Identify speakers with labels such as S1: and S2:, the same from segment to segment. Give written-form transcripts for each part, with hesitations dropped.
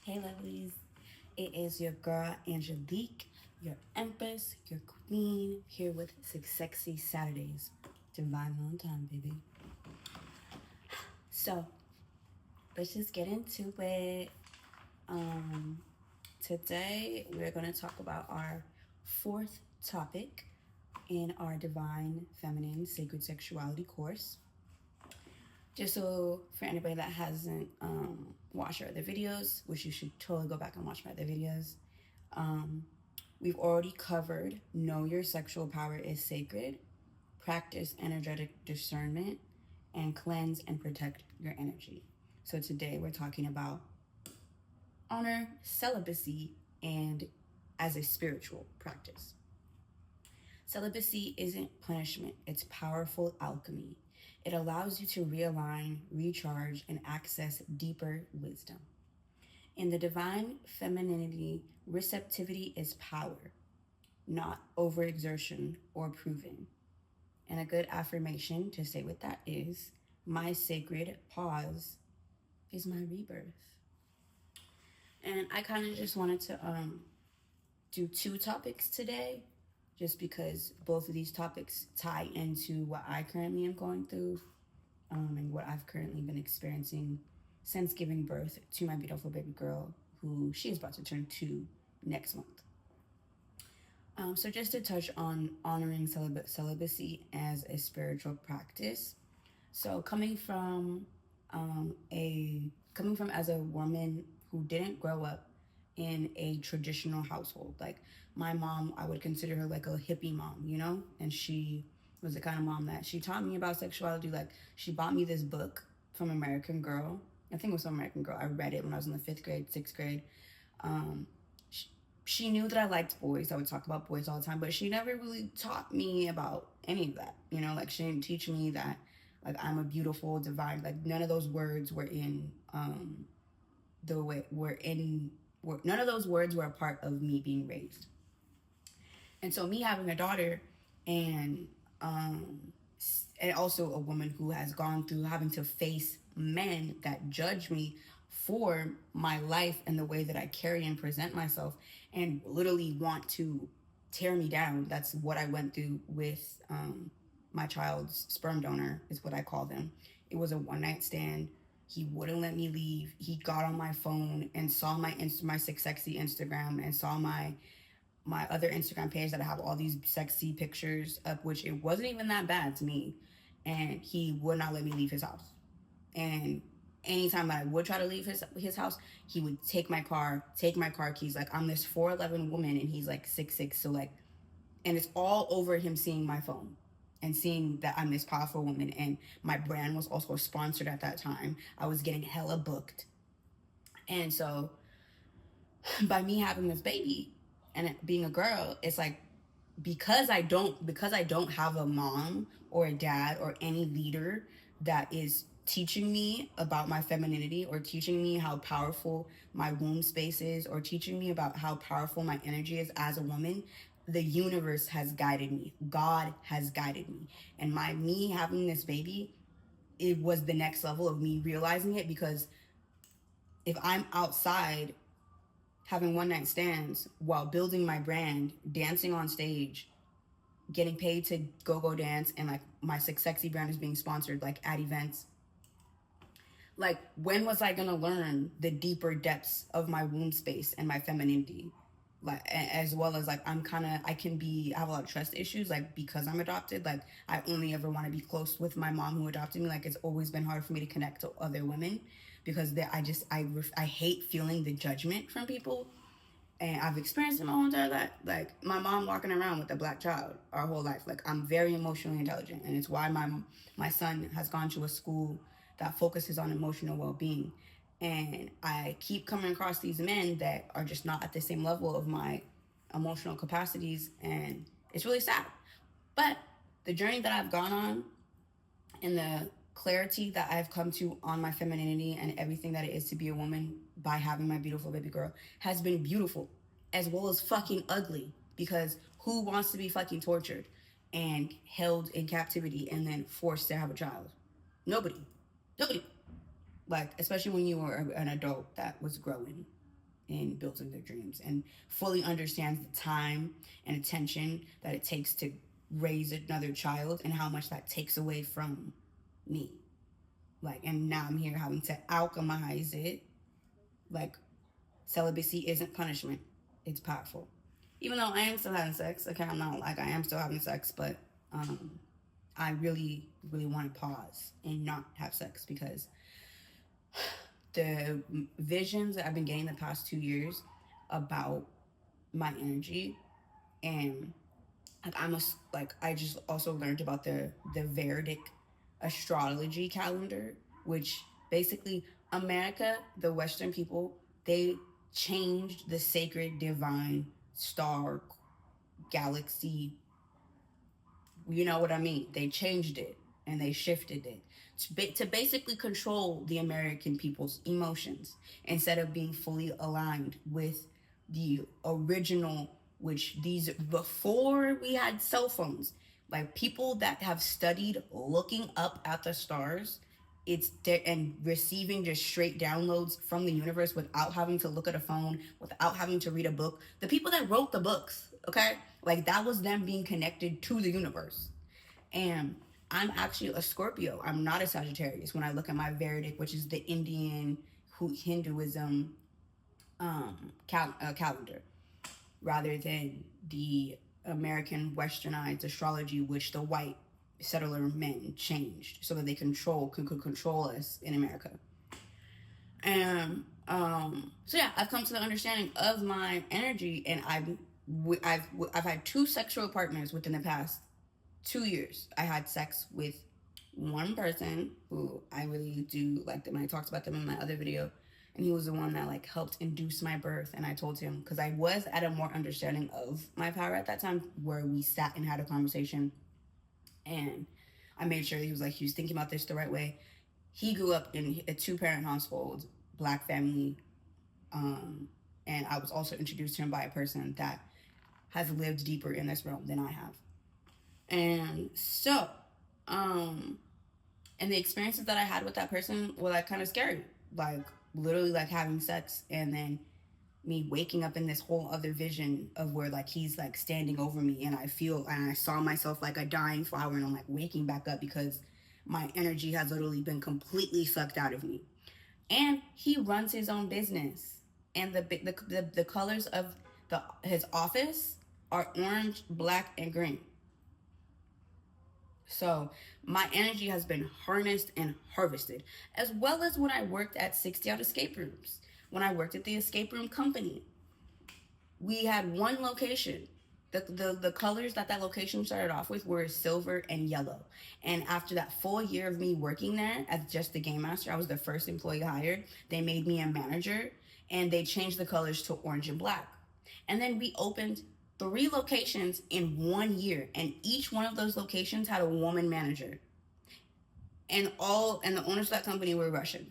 S1: Hey lovelies, it is your girl Angelique, your empress, your queen, here with Sexy Saturdays. Divine on time, baby. So, let's just get into it. Today we're going to talk about our fourth topic in our Divine Feminine Sacred Sexuality course. Just so for anybody that hasn't watched our other videos, which you should totally go back and watch my other videos, we've already covered know your sexual power is sacred, practice energetic discernment, and cleanse and protect your energy. So today we're talking about honor celibacy and as a spiritual practice. Celibacy isn't punishment, it's powerful alchemy. It allows you to realign, recharge, and access deeper wisdom. In the divine femininity, receptivity is power, not overexertion or proving. And a good affirmation to say with that is, my sacred pause is my rebirth. And I kind of just wanted to do two topics today, just because both of these topics tie into what I currently am going through and what I've currently been experiencing since giving birth to my beautiful baby girl, who she is about to turn 2 next month. So just to touch on honoring celibacy as a spiritual practice. So coming from as a woman who didn't grow up in a traditional household. Like my mom, I would consider her like a hippie mom, you know? And she was the kind of mom that she taught me about sexuality. Like she bought me this book from American Girl. I think it was from American Girl. I read it when I was in the 5th grade, 6th grade. She knew that I liked boys. I would talk about boys all the time, but she never really taught me about any of that. You know, like she didn't teach me that like I'm a beautiful, divine. Like none of those words were in none of those words were a part of me being raised. And so me having a daughter and also a woman who has gone through having to face men that judge me for my life and the way that I carry and present myself and literally want to tear me down. That's what I went through with my child's sperm donor, is what I call them. It was a one-night stand. He wouldn't let me leave. He got on my phone and saw my sexy Instagram and saw my other Instagram page that I have all these sexy pictures of, which it wasn't even that bad to me. And he would not let me leave his house. And anytime I would try to leave his house, he would take my car keys. Like I'm this 4'11" woman and he's like 6'6". So like, and it's all over him seeing my phone and seeing that I'm this powerful woman. And my brand was also sponsored at that time. I was getting hella booked. And so by me having this baby and being a girl, it's like, because I don't have a mom or a dad or any leader that is teaching me about my femininity or teaching me how powerful my womb space is or teaching me about how powerful my energy is as a woman, the universe has guided me. God has guided me. And me having this baby, it was the next level of me realizing it, because if I'm outside having one-night stands while building my brand, dancing on stage, getting paid to go dance, and like my sexy brand is being sponsored like at events, like when was I gonna learn the deeper depths of my womb space and my femininity? Like as well as like I have a lot of trust issues, like because I'm adopted. Like I only ever want to be close with my mom who adopted me. Like it's always been hard for me to connect to other women because I hate feeling the judgment from people. And I've experienced it my whole entire life. Like my mom walking around with a black child our whole life. Like I'm very emotionally intelligent, and it's why my son has gone to a school that focuses on emotional well-being. And I keep coming across these men that are just not at the same level of my emotional capacities, and it's really sad. But the journey that I've gone on and the clarity that I've come to on my femininity and everything that it is to be a woman by having my beautiful baby girl has been beautiful, as well as fucking ugly, because who wants to be fucking tortured and held in captivity and then forced to have a child? Nobody. Like, especially when you were an adult that was growing. in building their dreams and fully understands the time and attention that it takes to raise another child and how much that takes away from me. Like, and now I'm here having to alchemize it. Like, celibacy isn't punishment, it's powerful. Even though I am still having sex, okay, I'm not like I am still having sex, but I really, really want to pause and not have sex because the visions that I've been getting the past 2 years about my energy and I just also learned about the Vedic astrology calendar, which basically America, the Western people, they changed the sacred divine star galaxy. You know what I mean? They changed it and they shifted it to basically control the American people's emotions instead of being fully aligned with the original, which these before we had cell phones, like people that have studied looking up at the stars, and receiving just straight downloads from the universe without having to look at a phone, without having to read a book. The people that wrote the books, okay, like that was them being connected to the universe. And I'm actually a Scorpio. I'm not a Sagittarius when I look at my Vedic, which is the Indian Hinduism calendar, rather than the American westernized astrology, which the white settler men changed so that they could control us in America. And so yeah, I've come to the understanding of my energy, and I've had 2 sexual partners within the past 2 years. I had sex with one person who I really do like them. I talked about them in my other video, and he was the one that like helped induce my birth. And I told him, because I was at a more understanding of my power at that time, where we sat and had a conversation, and I made sure he was thinking about this the right way. He grew up in a 2-parent household, Black family, and I was also introduced to him by a person that has lived deeper in this realm than I have. And so, and the experiences that I had with that person were like kind of scary, like literally like having sex and then me waking up in this whole other vision of where like he's like standing over me, and I saw myself like a dying flower, and I'm like waking back up because my energy has literally been completely sucked out of me. And he runs his own business, and the colors of his office are orange, black, and green. So my energy has been harnessed and harvested, as well as when I worked at 60 Out Escape Rooms. When I worked at the escape room company, we had one location. The colors that location started off with were silver and yellow. And after that full year of me working there as just the game master, I was the first employee hired. They made me a manager, and they changed the colors to orange and black. And then we opened 3 locations in 1 year, and each one of those locations had a woman manager. And the owners of that company were Russian.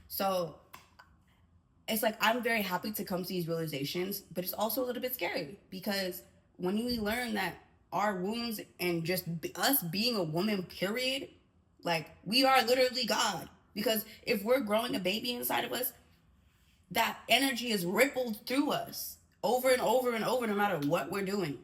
S1: So it's like I'm very happy to come to these realizations, but it's also a little bit scary, because when we learn that our wounds and just us being a woman, period, like we are literally God. Because if we're growing a baby inside of us, that energy is rippled through us over and over and over, no matter what we're doing.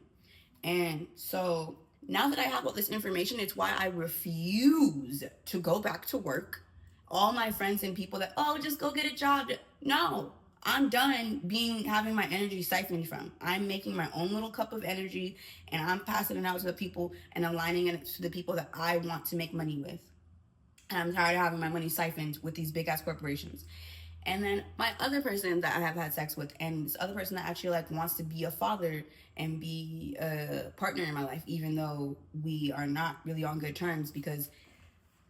S1: And so now that I have all this information, it's why I refuse to go back to work. All my friends and people that, oh, just go get a job. No, I'm done having my energy siphoned from. I'm making my own little cup of energy, and I'm passing it out to the people and aligning it to the people that I want to make money with. And I'm tired of having my money siphoned with these big ass corporations. And then my other person that I have had sex with, and this other person that actually like wants to be a father and be a partner in my life, even though we are not really on good terms, because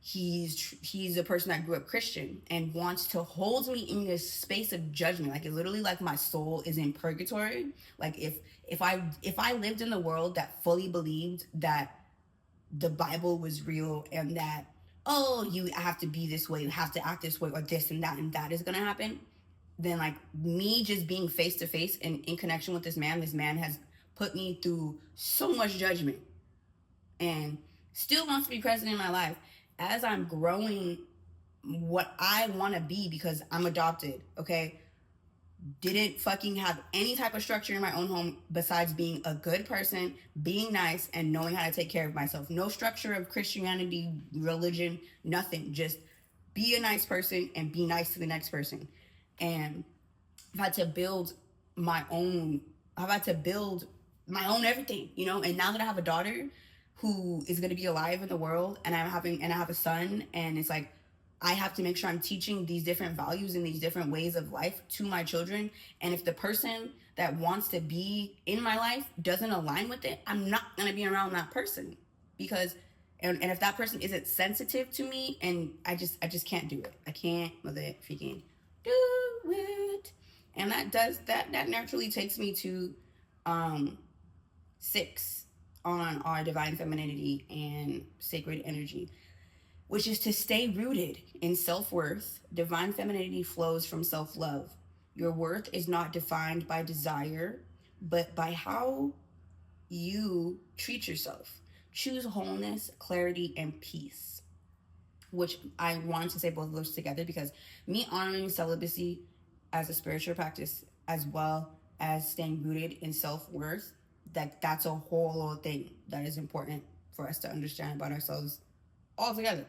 S1: he's a person that grew up Christian and wants to hold me in this space of judgment. Like it literally like my soul is in purgatory. Like if I lived in the world that fully believed that the Bible was real, and that, oh, you have to be this way, you have to act this way, or this and that is gonna happen, then like me just being face to face and in connection with this man has put me through so much judgment, and still wants to be present in my life as I'm growing what I want to be, because I'm adopted, okay? didn't fucking have any type of structure in my own home besides being a good person, being nice, and knowing how to take care of myself. No structure of Christianity, religion, nothing. Just be a nice person and be nice to the next person. And I've had to build my own, I've had to build my own everything, you know? And now that I have a daughter who is gonna be alive in the world, and I have a son, and it's like I have to make sure I'm teaching these different values and these different ways of life to my children. And if the person that wants to be in my life doesn't align with it, I'm not gonna be around that person. Because and if that person isn't sensitive to me, and I just can't do it. I can't freaking do it. And that naturally takes me to 6 on our divine femininity and sacred energy, which is to stay rooted in self-worth. Divine femininity flows from self-love. Your worth is not defined by desire, but by how you treat yourself. Choose wholeness, clarity, and peace, which I wanted to say both of those together because me honoring celibacy as a spiritual practice, as well as staying rooted in self-worth, that's a whole other thing that is important for us to understand about ourselves altogether.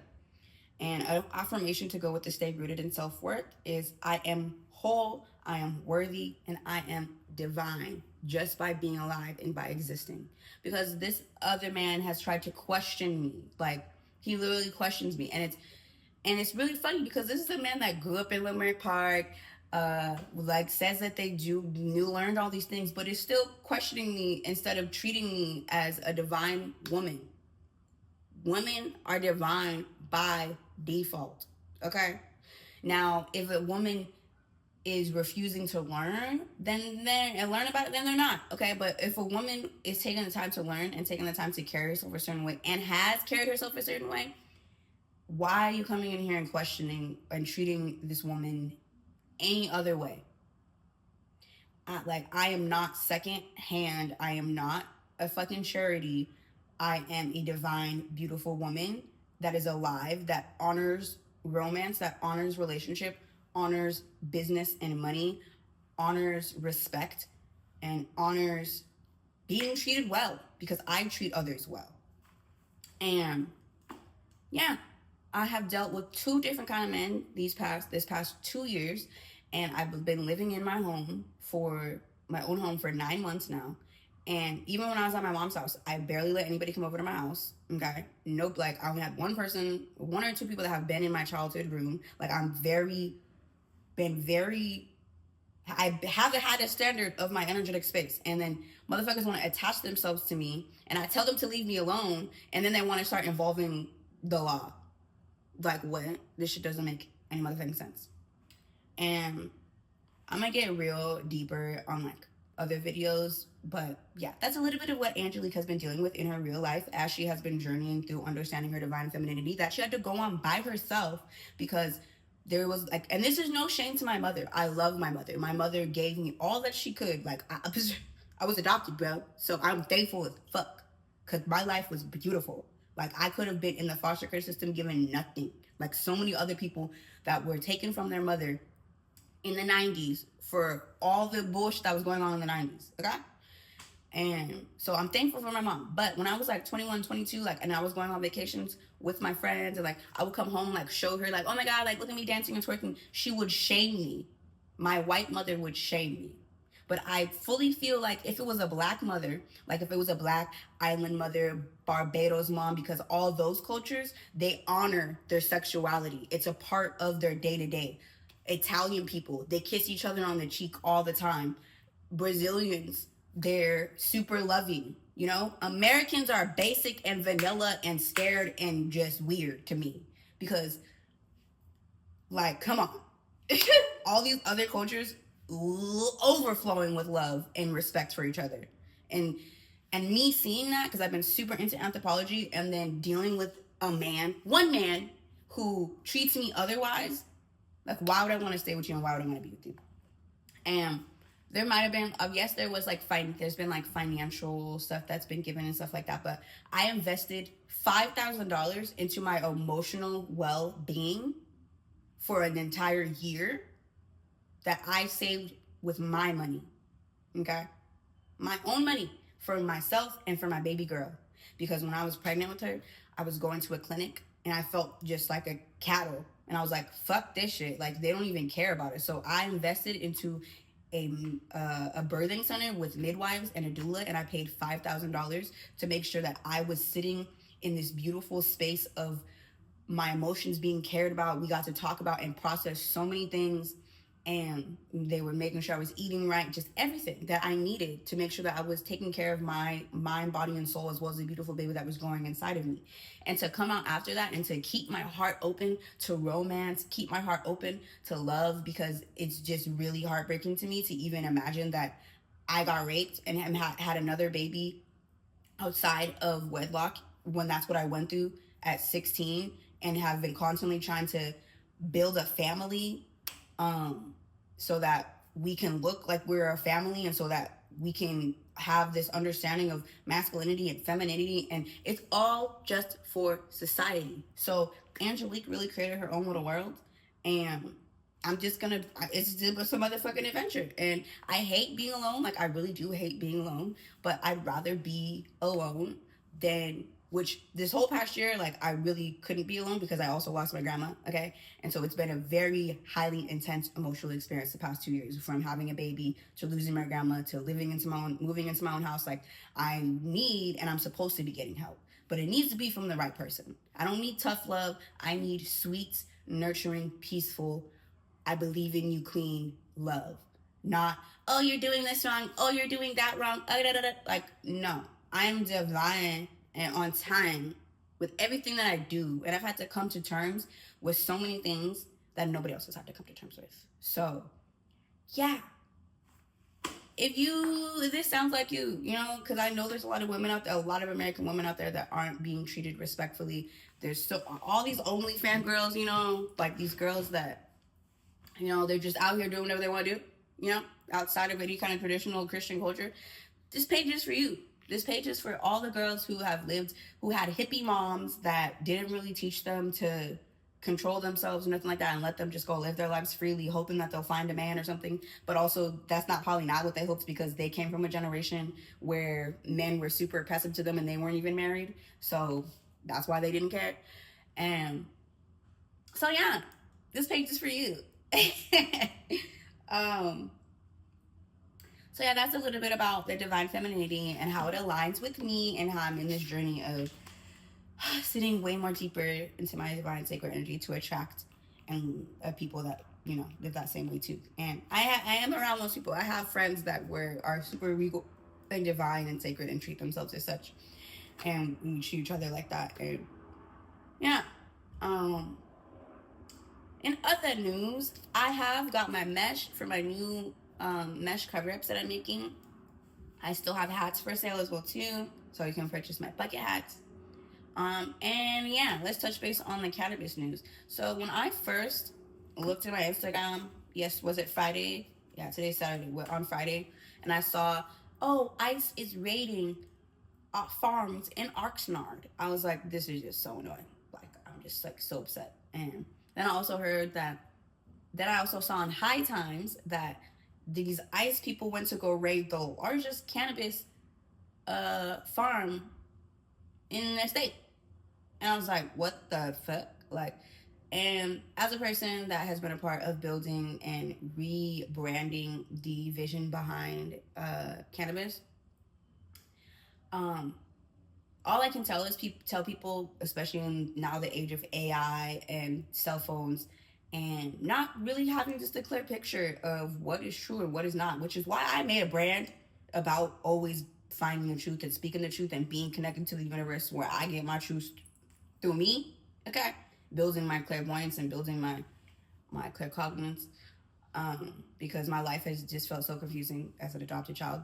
S1: And an affirmation to go with the stay rooted in self-worth is I am whole, I am worthy, and I am divine just by being alive and by existing. Because this other man has tried to question me. Like, he literally questions me. And it's really funny because this is a man that grew up in Limerick Park, like says that they learned all these things, but is still questioning me instead of treating me as a divine woman. Women are divine by default. Okay? Now, if a woman is refusing to learn, then learn about it, then they're not. Okay? But if a woman is taking the time to learn and taking the time to carry herself a certain way and has carried herself a certain way, why are you coming in here and questioning and treating this woman any other way? I am not second hand. I am not a fucking charity. I am a divine, beautiful woman that is alive, that honors romance, that honors relationship, honors business and money, honors respect, and honors being treated well because I treat others well. And yeah, I have dealt with 2 different kind of men this past 2 years, and I've been living in my home for my own home for 9 months now. And even when I was at my mom's house, I barely let anybody come over to my house. Okay, nope. Like, I only had one or 2 people that have been in my childhood room. Like, I haven't had a standard of my energetic space. And then motherfuckers want to attach themselves to me, and I tell them to leave me alone, and then they want to start involving the law. Like, what? This shit doesn't make any motherfucking sense. And I'm gonna get real deeper on like other videos, but yeah, that's a little bit of what Angelique has been dealing with in her real life as she has been journeying through understanding her divine femininity that she had to go on by herself because there was like, and this is no shame to my mother. I love my mother. My mother gave me all that she could. Like, I was adopted, bro. So I'm thankful as fuck because my life was beautiful. Like, I could have been in the foster care system given nothing. Like, so many other people that were taken from their mother in the 90s for all the bullshit that was going on in the 90s, okay? And so I'm thankful for my mom. But when I was like 21, 22, like, and I was going on vacations with my friends, and like, I would come home, like, show her, like, oh my God, like, look at me dancing and twerking. She would shame me. My white mother would shame me. But I fully feel like if it was a black mother, like if it was a black island mother, Barbados mom, because all those cultures, they honor their sexuality. It's a part of their day-to-day. Italian people, they kiss each other on the cheek all the time. Brazilians, they're super loving. You know, Americans are basic and vanilla and scared and just weird to me because, like, come on. All these other cultures overflowing with love and respect for each other. And me seeing that, because I've been super into anthropology, and then dealing with one man who treats me otherwise, like, why would I want to stay with you and why would I want to be with you? And there might have been, yes, there was like there's been like financial stuff that's been given and stuff like that, but I invested $5,000 into my emotional well-being for an entire year that I saved with my money, okay? My own money for myself and for my baby girl. Because when I was pregnant with her, I was going to a clinic and I felt just like a cattle. And I was like, fuck this shit. Like, they don't even care about it. So I invested into a birthing center with midwives and a doula, and I paid $5,000 to make sure that I was sitting in this beautiful space of my emotions being cared about. We got to talk about and process so many things, and they were making sure I was eating right, just everything that I needed to make sure that I was taking care of my mind, body, and soul, as well as the beautiful baby that was growing inside of me. And to come out after that and to keep my heart open to romance, keep my heart open to love, because it's just really heartbreaking to me to even imagine that I got raped and had another baby outside of wedlock when that's what I went through at 16, and have been constantly trying to build a family, so that we can look like we're a family, and so that we can have this understanding of masculinity and femininity, and it's all just for society. So Angelique really created her own little world, and I'm just gonna, it's just some motherfucking adventure. And I hate being alone. Like, I really do hate being alone, but I'd rather be alone than, which this whole past year, like, I really couldn't be alone because I also lost my grandma, okay? And so it's been a very highly intense emotional experience the past 2 years, from having a baby to losing my grandma to moving into my own house. Like, I need, and I'm supposed to be getting help, but it needs to be from the right person. I don't need tough love. I need sweet, nurturing, peaceful, I believe in you, queen love. Not, oh, you're doing this wrong. Oh, you're doing that wrong. Like, no. I am divine and on time with everything that I do. And I've had to come to terms with so many things that nobody else has had to come to terms with. So, yeah. If this sounds like you, because I know there's a lot of women out there, a lot of American women out there that aren't being treated respectfully. There's all these OnlyFans girls, like these girls that, they're just out here doing whatever they want to do, outside of any kind of traditional Christian culture. This page is for you. This page is for all the girls who have lived, who had hippie moms that didn't really teach them to control themselves or nothing like that, and let them just go live their lives freely, hoping that they'll find a man or something. But also, that's probably not what they hoped, because they came from a generation where men were super oppressive to them and they weren't even married. So that's why they didn't care. And so, yeah, this page is for you. So yeah, that's a little bit about the divine femininity and how it aligns with me, and how I'm in this journey of sitting way more deeper into my divine sacred energy to attract and people that live that same way too. And I am around those people. I have friends that are super regal and divine and sacred and treat themselves as such, and we treat each other like that. And yeah. In other news, I have got my mesh for my new mesh cover-ups that I'm making. I still have hats for sale as well too, so you can purchase my bucket hats. And yeah, let's touch base on the cannabis news. So when I first looked at my Instagram, was it Friday? Yeah, today's Saturday. On Friday, and I saw, ICE is raiding farms in Oxnard. I was like, this is just so annoying. Like, I'm just like so upset. And then I also heard that I also saw in High Times that these ICE people went to go raid the largest cannabis farm in their state. And I was like, what the fuck? Like, and as a person that has been a part of building and rebranding the vision behind cannabis, all I can tell is tell people, especially in now the age of AI and cell phones, and not really having just a clear picture of what is true and what is not, which is why I made a brand about always finding the truth and speaking the truth and being connected to the universe, where I get my truth through me, okay? Building my clairvoyance and building my claircognizance, because my life has just felt so confusing as an adopted child.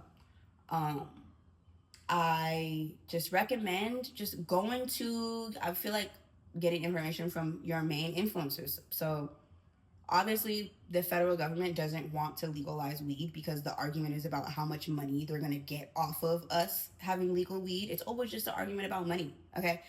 S1: I just recommend just going to, I feel like, getting information from your main influencers. So obviously the federal government doesn't want to legalize weed, because the argument is about how much money they're going to get off of us having legal weed. It's always just an argument about money, okay?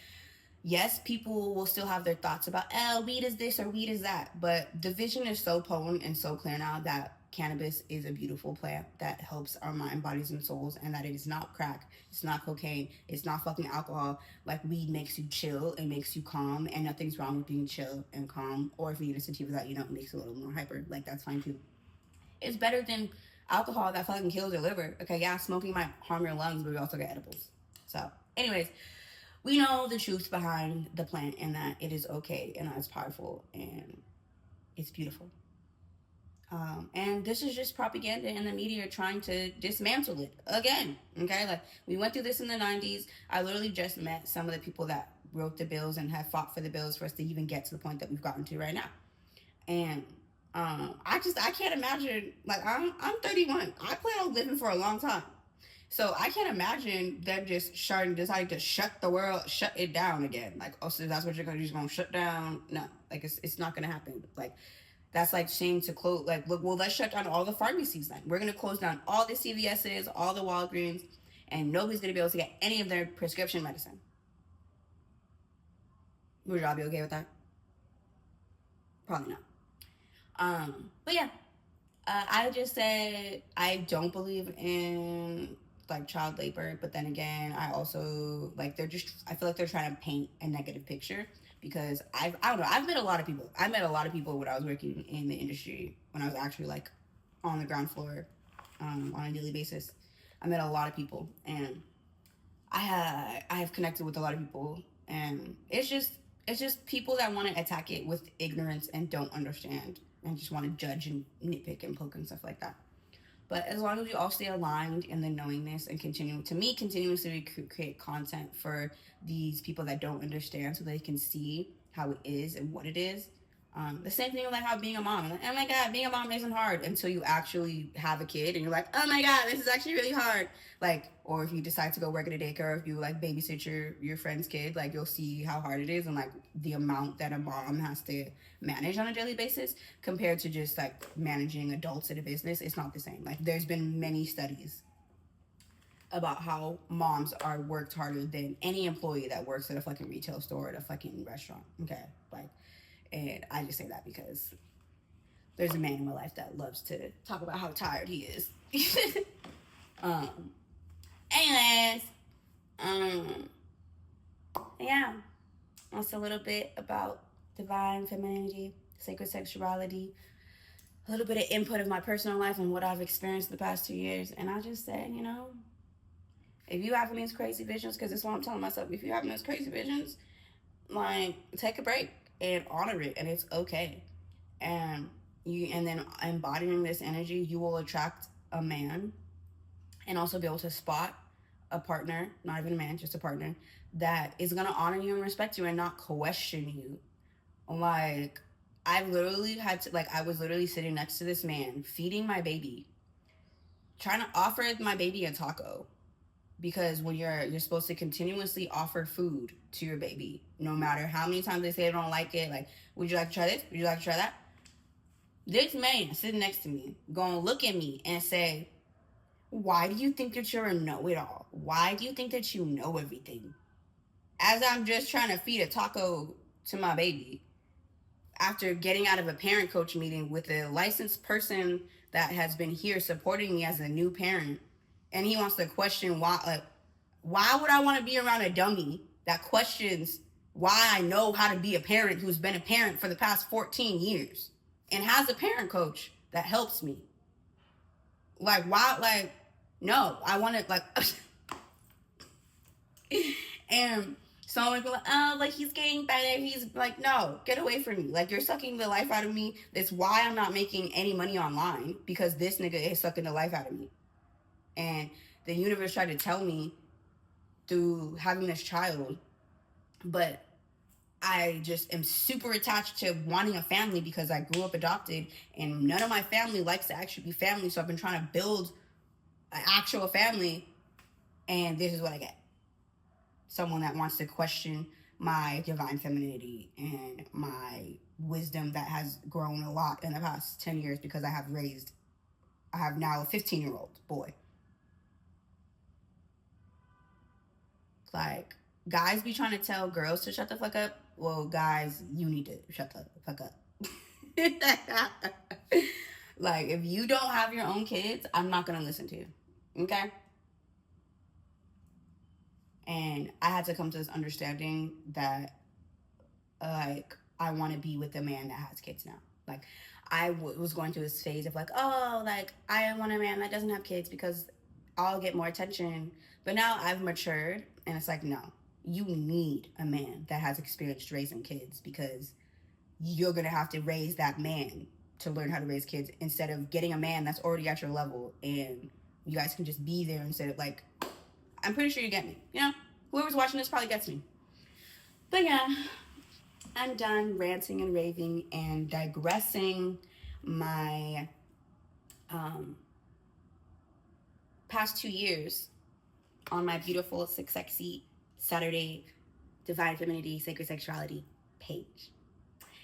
S1: Yes, people will still have their thoughts about, oh, weed is this or weed is that. But the vision is so potent and so clear now that cannabis is a beautiful plant that helps our mind, bodies, and souls, and that it is not crack, it's not cocaine, it's not fucking alcohol. Like, weed makes you chill, it makes you calm, and nothing's wrong with being chill and calm. Or if you need a sativa that, it makes you a little more hyper, like, that's fine too. It's better than alcohol that fucking kills your liver. Okay, yeah, smoking might harm your lungs, but we also get edibles. So, anyways, we know the truth behind the plant and that it is okay and that it's powerful and it's beautiful. And this is just propaganda in the media trying to dismantle it again. Okay, like, we went through this in the 90s. I literally just met some of the people that wrote the bills and have fought for the bills for us to even get to the point that we've gotten to right now. And I can't imagine, like, I'm 31. I plan on living for a long time. So I can't imagine them just deciding to shut the world, shut it down again. Like, oh, so that's what you're gonna shut down? No, like, it's not gonna happen. Like, that's like saying to close, like, look, well, let's shut down all the pharmacies then. We're gonna close down all the CVS's, all the Walgreens, and nobody's gonna be able to get any of their prescription medicine. Would y'all be okay with that? Probably not. But yeah, I just said I don't believe in, like, child labor, but then again, I also, like, I feel like they're trying to paint a negative picture because I don't know, I've met a lot of people. I met a lot of people when I was working in the industry, when I was actually, like, on the ground floor, on a daily basis. I met a lot of people, and I have connected with a lot of people, and it's just people that want to attack it with ignorance and don't understand and just want to judge and nitpick and poke and stuff like that. But as long as we all stay aligned in the knowingness and continuously create content for these people that don't understand so they can see how it is and what it is. The same thing with, like, how being a mom. Like, oh my God, being a mom isn't hard until you actually have a kid and you're like, oh my God, this is actually really hard. Like, or if you decide to go work at a daycare, or if you, like, babysit your friend's kid, like, you'll see how hard it is and, like, the amount that a mom has to manage on a daily basis compared to just, like, managing adults in a business. It's not the same. Like, there's been many studies about how moms are worked harder than any employee that works at a fucking retail store or at a fucking restaurant. Okay, like, and I just say that because there's a man in my life that loves to talk about how tired he is. um, anyways, um, yeah, that's a little bit about divine femininity, sacred sexuality, a little bit of input of my personal life and what I've experienced the past 2 years. And I just say, if you having these crazy visions, because it's what I'm telling myself, if you having those crazy visions, like, take a break and honor it, and it's okay. And then embodying this energy, you will attract a man and also be able to spot a partner, not even a man, just a partner, that is gonna honor you and respect you and not question you. Like, I was literally sitting next to this man, feeding my baby, trying to offer my baby a taco. Because when you're supposed to continuously offer food to your baby, no matter how many times they say they don't like it, like, would you like to try this? Would you like to try that? This man sitting next to me gonna look at me and say, why do you think that you're a know-it-all? Why do you think that you know everything? As I'm just trying to feed a taco to my baby after getting out of a parent coach meeting with a licensed person that has been here supporting me as a new parent, and he wants to question why. Like, why would I want to be around a dummy that questions why I know how to be a parent who's been a parent for the past 14 years and has a parent coach that helps me? Like, why? Like, no, I want to, like, and someone would be like, oh, like, he's getting better. He's like, no, get away from me. Like, you're sucking the life out of me. That's why I'm not making any money online, because this nigga is sucking the life out of me. And the universe tried to tell me through having this child, but I just am super attached to wanting a family because I grew up adopted and none of my family likes to actually be family. So I've been trying to build an actual family, and this is what I get. Someone that wants to question my divine femininity and my wisdom that has grown a lot in the past 10 years because I have now a 15-year-old boy. Like, guys be trying to tell girls to shut the fuck up. Well, guys, you need to shut the fuck up. Like, if you don't have your own kids, I'm not gonna listen to you. Okay? And I had to come to this understanding that, like, I want to be with a man that has kids now. Like, was going through this phase of like, oh, like, I want a man that doesn't have kids because I'll get more attention. But now I've matured, and it's like, no, you need a man that has experience raising kids, because you're gonna have to raise that man to learn how to raise kids, instead of getting a man that's already at your level and you guys can just be there instead of, like, I'm pretty sure you get me. You know, whoever's watching this probably gets me. But yeah, I'm done ranting and raving and digressing my um, past 2 years on my beautiful Sexy Saturday Divine Femininity Sacred Sexuality page.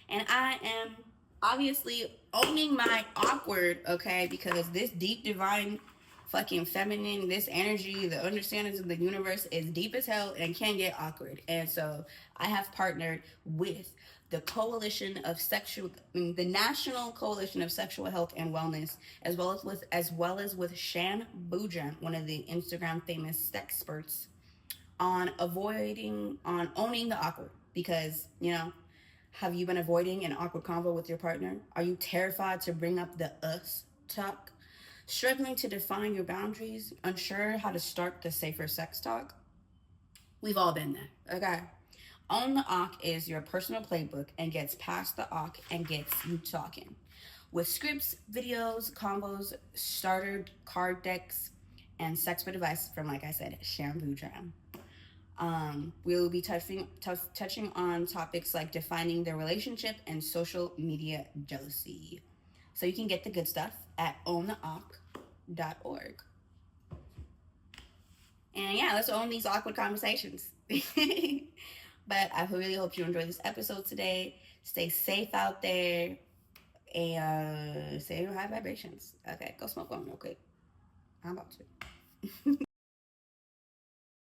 S1: And I am obviously owning my awkward, okay, because this deep divine fucking feminine, this energy, the understandings of the universe is deep as hell and can get awkward. And so I have partnered with the coalition of the National Coalition of Sexual Health and Wellness, as well as with Shan Bojan, one of the Instagram famous experts, on owning the awkward. Because, have you been avoiding an awkward convo with your partner? Are you terrified to bring up the us talk? Struggling to define your boundaries? Unsure how to start the safer sex talk? We've all been there, okay? Own the Awk is your personal playbook and gets past the awk and gets you talking. With scripts, videos, combos, starter card decks, and sex advice from, like I said, Shampoo Jam. We'll be touching on topics like defining the relationship and social media jealousy. So you can get the good stuff at owntheawk.org. And yeah, let's own these awkward conversations. But I really hope you enjoyed this episode today. Stay safe out there and stay in high vibrations. Okay, go smoke one real quick. I'm about to.